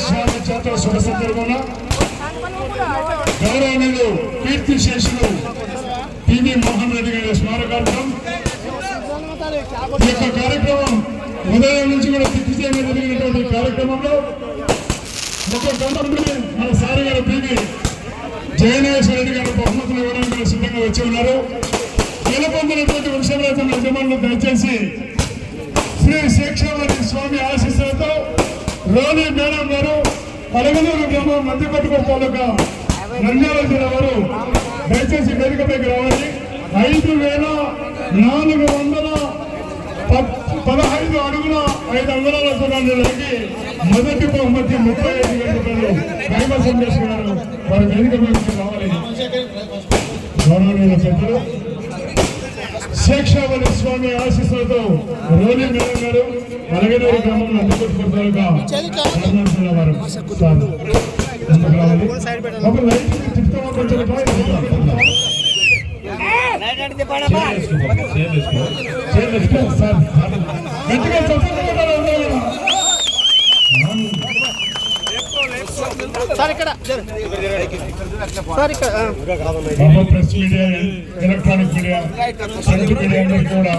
స్వామి చేత శుభ సందర్భంగా గౌరవనీయులు కీర్తిశేషులు టీవీ మోహన్ రెడ్డి గారి స్మారకార్థం ఈ యొక్క కార్యక్రమం ఉదయం నుంచి కూడా దిగ్విజయంగా జరిగినటువంటి కార్యక్రమంలో ఒక గంటలో మన సార్ గారు టీవీ జయనేశ్వర రెడ్డి గారు బహుమతులు ఇవ్వడానికి సిద్ధంగా వచ్చి ఉన్నారు. గెలుపొందినటువంటి వృషభరాజం యజమానులు దయచేసి శ్రీ శేక్షావతి స్వామి ఆశీస్సులతో రోని మేడం గారు పలగనూరు గ్రామం నందికొట్కూరు తాలూకా నంద్యాల జిల్లా వారు దయచేసి వేదికపైకి రావాలి. 5,415 అడుగుల 5 అంగుళాల దూరానికి మొదటి బహుమతి 35,000 రూపాయలు కైవసం చేసుకున్నారు. వారి వేదికపైకి రావాలి. గౌరవనీయుల పెద్దలు శేక్షావతి స్వామి ఆశీస్సులతో రోని మేడం గారు పలగనూరు గ్రామం నందికొట్కూరు తాలూకా జిల్లా వారు రావాలి. అప్పుడు లైట్ తిప్పుతామా కొంచెం press media electronic media print media అందరికీ కూడా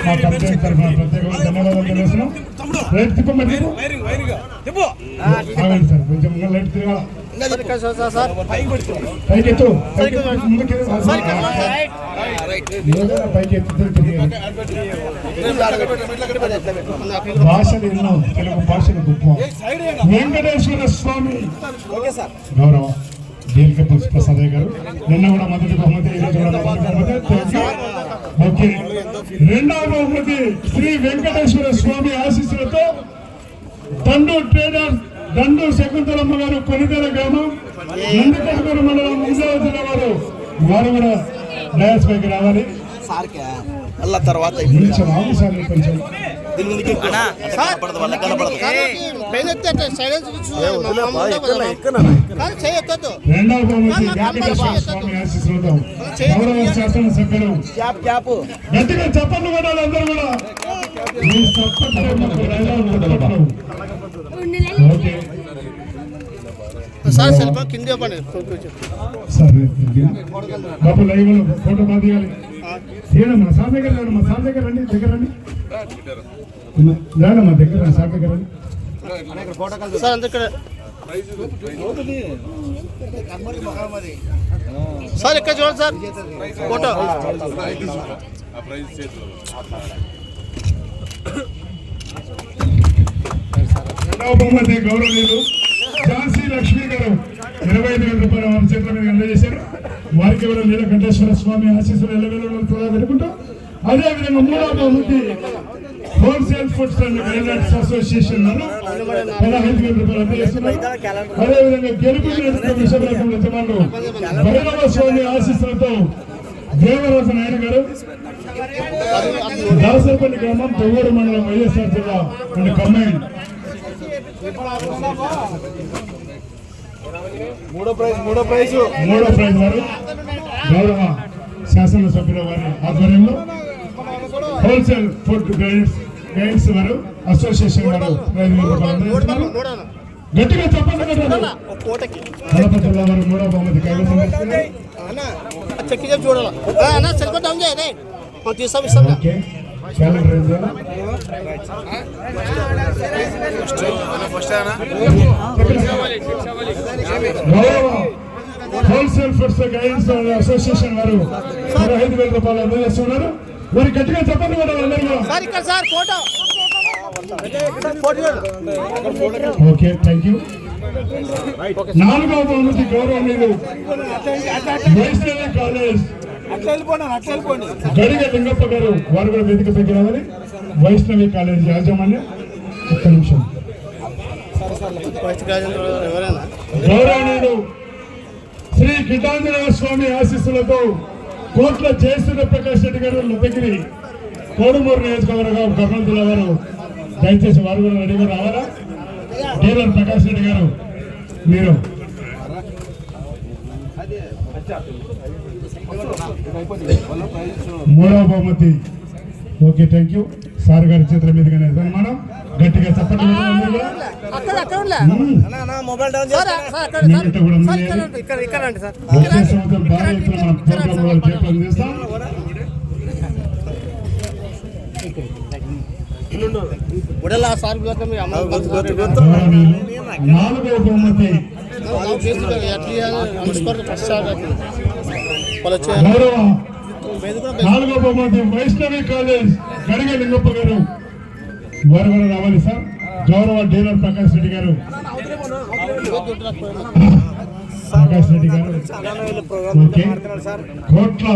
మా కంపెనీ తరఫున ప్రత్యేకంగా ధన్యవాదాలు తెలియజేస్తున్నాం. లైట్ తిప్పండి సార్, కొంచెం లైట్ తిరగాలి. పైకెత్తు పైకి ఎత్తు భాషలు ఎన్నో తెలుగు భాషలు గొప్ప. వెంకటేశ్వర స్వామి గౌరవ దీర్ఘ ప్రసాదయ్య గారు నిన్న కూడా మొదటి బహుమతి, ఈరోజు కూడా మొదటి బహుమతి. ఓకే, రెండవ బహుమతి శ్రీ వెంకటేశ్వర స్వామి ఆశీస్సులతో దండు ట్రేడర్ దండు శకుంతలమ్మ గారు కొనిదెల గ్రామం నందికొట్కూరు మండలం నిజామాబాద్ జిల్లా వారు కూడా డయాస్ పైకి రావాలి. తర్వాత రెండవ బహుమతి స్వామి ఆశీస్సులతో గౌరవ శాసనసభ్యులు గట్టిగా చప్పట్లు కొట్టాలి అందరూ కూడా. ఓకే సార్, సెల్ఫా కింద బాబు లైవ్ ఫోటో బాగా తీయాలి. తీయడమ్మా సార్ దగ్గర రండి, మా సార్ దగ్గర రండి, దగ్గర రండి, రాడమ్మా దగ్గర సార్ దగ్గర రండి సార్. అందుకే సార్ ఇక్కడ చూడండి సార్ ఫోటో. రెండవ బహుమతి గౌరవనీయులు ఝాన్సీ లక్ష్మి గారు 25,000 రూపాయలు వారి చేతుల మీద అందజేశారు. వారికి ఎవరు నీలకంఠేశ్వర స్వామి ఆశీస్సులు ఎల్లవేళ కూడా వెనుకుంటాం. అదేవిధంగా మూడవ బహుమతి wholesale foods and grinders association 15,000 రూపాయలు అందజేస్తున్నారు. అదేవిధంగా గెలుపొందిన విషయరకం యజమానులు భైరవ స్వామి ఆశీస్సులతో దేవరాజు నాయుడు గారు దాసరపల్లి గ్రామం తొవ్వూరు మండలం వైఎస్ఆర్ జిల్లా అండ్ కంబైన్. మూడో ప్రైజ్ వారు గౌరవ శాసనసభ్యుల వారి ఆధ్వర్యంలో హోల్సేల్ ఫుడ్ గైడ్స్ వారు అసోసియేషన్ వారు 5,000 రూపాయలు గట్టిగా చెప్పండి. కడప జిల్లా వారు మూడో బహుమతి కైవసం చేసుకున్నారు. హోల్సేల్ ఫుడ్స్ గైడ్స్ అసోసియేషన్ వారు 15,000 రూపాయలు అందజేస్తున్నారు. వారి గట్టిగా చెప్పండి కూడా అందరూ. Okay, thank you. నాలుగవ బహుమతి గౌరవనీయులు వైష్ణవి కాలేజ్ గడిగ లింగప్ప గారు, వారు కూడా వేదికపైకి రావాలి. వైష్ణవి కాలేజ్ యాజమాన్యం ఒక్క నిమిషం. గౌరవనీయులు శ్రీ గిడ్డాంజనేయ స్వామి ఆశీస్సులతో కోట్ల జయసూర్య ప్రకాష్ రెడ్డి గారు లతగిరి కోడుమూరు నియోజకవర్గం కర్నూలు జిల్లా వారు దయచేసి వారు కూడా రెడీగా రావాలా. డీలర్ ప్రకాష్ రెడ్డి గారు మీరు మూడవ బహుమతి. Okay, thank you. సార్ గారి చేతుల మీదుగానే మనం గట్టిగా చప్పట్లు మొబైల్ డౌన్ వచ్చే సంవత్సరం భారీ ఎత్తున మనం ప్రోగ్రామ్ చేపట్టం చేస్తాం. నాలుగవ బహుమతి నాలుగో బహుమతి వైష్ణవి కాలేజ్ గడిగ లింగప్ప గారు వారు కూడా రావాలి సార్. గౌరవ డీలర్ ప్రకాష్ రెడ్డి గారు ఓకే. కోట్ల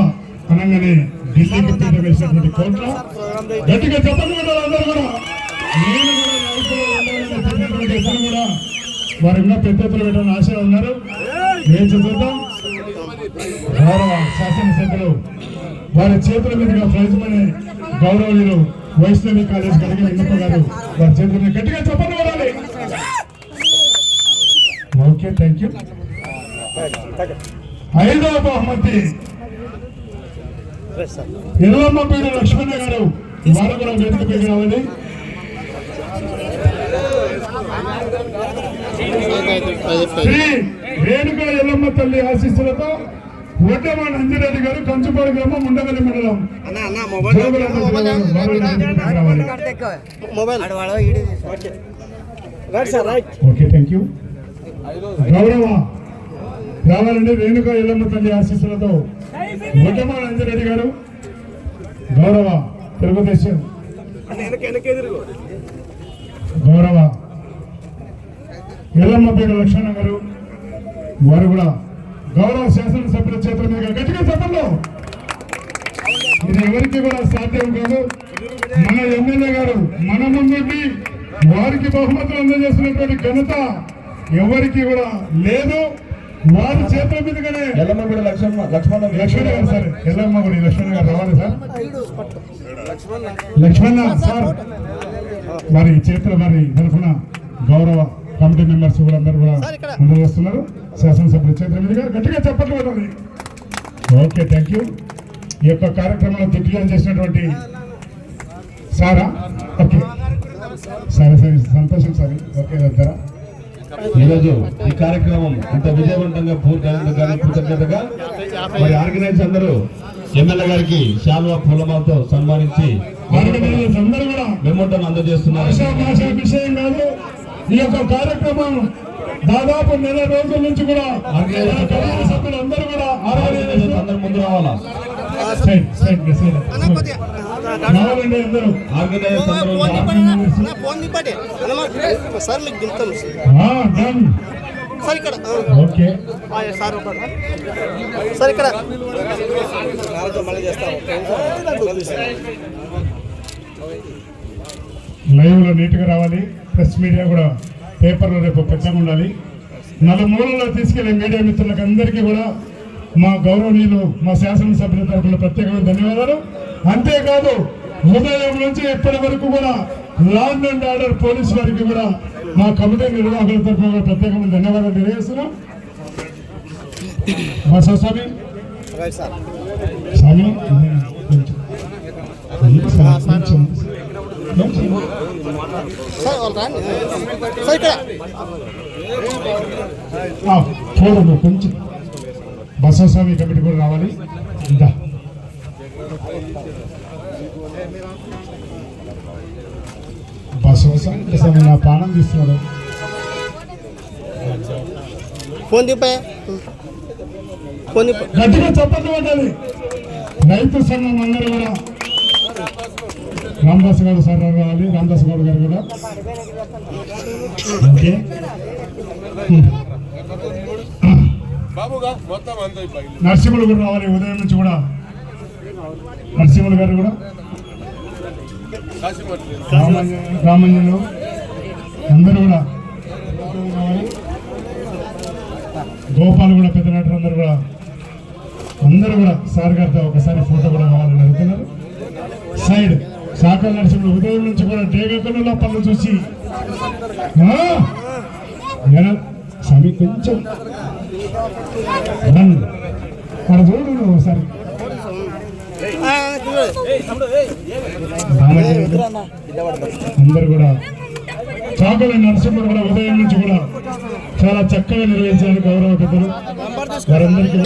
అనగానే ఢిల్లీకి పీట వేసినటువంటి కోట్ల గట్టిగా చెప్పండి అందరూ కూడా. నేను కూడా ఇద్దరు కూడా వారు ఇంకా పెద్ద ఎత్తున పెట్టాలని ఆశ ఉన్నారు. ఏం చదువుతాం గౌరవ శాసనసభ్యులు వారి చేతుల మీదుగా ప్రైజ్ మనీ గౌరవనీయులు వైష్ణవి కాలేజ్ గడిగ లింగప్ప గారు వారి చేతుల మీద గట్టిగా చెప్పండి వాడాలి. Okay thank you. ఐదవ బహుమతి ఎల్లమ్మపేట లక్ష్మణ గారు వారు కూడా వేదికపై రావాలి. శ్రీ రేణుకా ఎల్లమ్మ తల్లి ఆశీస్సులతో వడ్డమాన్ అంజిరెడ్డి గారు కంచుపాడు గ్రామం ఉండవల్లి మండలం. Okay thank you. గౌరవ రావాలండి రేణుకా ఎల్లమ్మ తల్లి ఆశీస్సులతో వడ్డమాన్ అంజిరెడ్డి గారు గౌరవ తెలుగుదేశం గౌరవ ఎల్లమ్మపేట లక్ష్మణ గారు వారు కూడా గౌరవ శాసనసభ్యుల చేతుల మీద గట్టిగా చెప్పండి. ఇది ఎవరికి కూడా సాధ్యం కాదు. మన ఎమ్మెల్యే గారు మన ముందుండి వారికి బహుమతులు అందజేస్తున్నటువంటి ఘనత ఎవరికి కూడా లేదు. వారి చేతుల మీదుగానే ఎల్లమ్మగుడి లక్ష్మణ గారు సార్ ఎల్లమ్మగుడి లక్ష్మణ గారు రావాలి సార్. లక్ష్మణ సార్ వారి చేతుల వారి తరఫున గౌరవ కమిటీ మెంబర్స్ కూడా అందరూ కూడా అందజేస్తున్నారు. శాసనసభ్యుల చేతుల మీదుగా గట్టిగా చెప్పట్లు పెట్టాలి. Okay thank you. ఈ యొక్క కార్యక్రమంలో దిగ్విజయం చేసినటువంటి సారా ఓకే సరే సరే సంతోషం సార్. ఓకే దగ్గర ఈరోజు ఈ కార్యక్రమం ఇంత విజయవంతంగా పూర్తి కృతజ్ఞతగా మరి ఆర్గనైజర్స్ అందరూ ఎమ్మెల్యే గారికి శాలువా పూలమాలతో సన్మానించి అందరూ కూడా మెమోటోను అందజేస్తున్నారు. విషయం కాదు. ఈ యొక్క కార్యక్రమం దాదాపు నెల రోజుల నుంచి కూడా సభ్యులు అందరూ కూడా అందరు ముందు రావాలా రావాలండి అందరూ. ఓకే సార్ ఇక్కడ లైవ్ లో నీట్ గా రావాలి. ప్రెస్ మీడియా కూడా పేపర్లో రేపు పెద్దగా ఉండాలి. నలుమూలలో తీసుకెళ్లే మీడియా మిత్రులకు అందరికీ కూడా మా గౌరవనీయులు మా శాసనసభ్యుల తరఫున ప్రత్యేకమైన ధన్యవాదాలు. అంతేకాదు ఉదయం నుంచి ఇప్పటి వరకు కూడా లాండ్ అండ్ ఆర్డర్ పోలీస్ వారికి కూడా మా కమిటీ నిర్వాహకుల తరఫున కూడా ప్రత్యేకమైన ధన్యవాదాలు తెలియజేస్తున్నాం. స్వామి స్వామి చూడము కొంచెం బసవస్వామి కమిటీ కూడా రావాలి. ఇంకా బసవస్వామి నా ప్రాణం తీస్తున్నాడు. గట్టిగా చెప్పండి ఉండాలి. రైతు సంఘం అందరూ కూడా రామదాస్ గౌడ్ సార్ రావాలి. రామదాస్ గౌడ్ గారు కూడా ఓకే. నరసింహులు కూడా రావాలి. ఉదయం నుంచి కూడా నరసింహులు గారు కూడా రామంజలు అందరూ కూడా గోపాల్ కూడా పెద్ద నటులు అందరూ కూడా సార్ గారితో ఒకసారి ఫోటో కూడా కావాలని అడుగుతున్నారు. సైడ్ సాకల నరసింహులు ఉదయం నుంచి కూడా డేగకల్లో పనులు చూసి స్వామి కొంచెం అక్కడ చూడు ఒకసారి అందరు కూడా చాకలి నరసింహుడు కూడా ఉదయం నుంచి కూడా చాలా చక్కగా నిర్వహించారు గౌరవ పెద్దలు వారందరికీ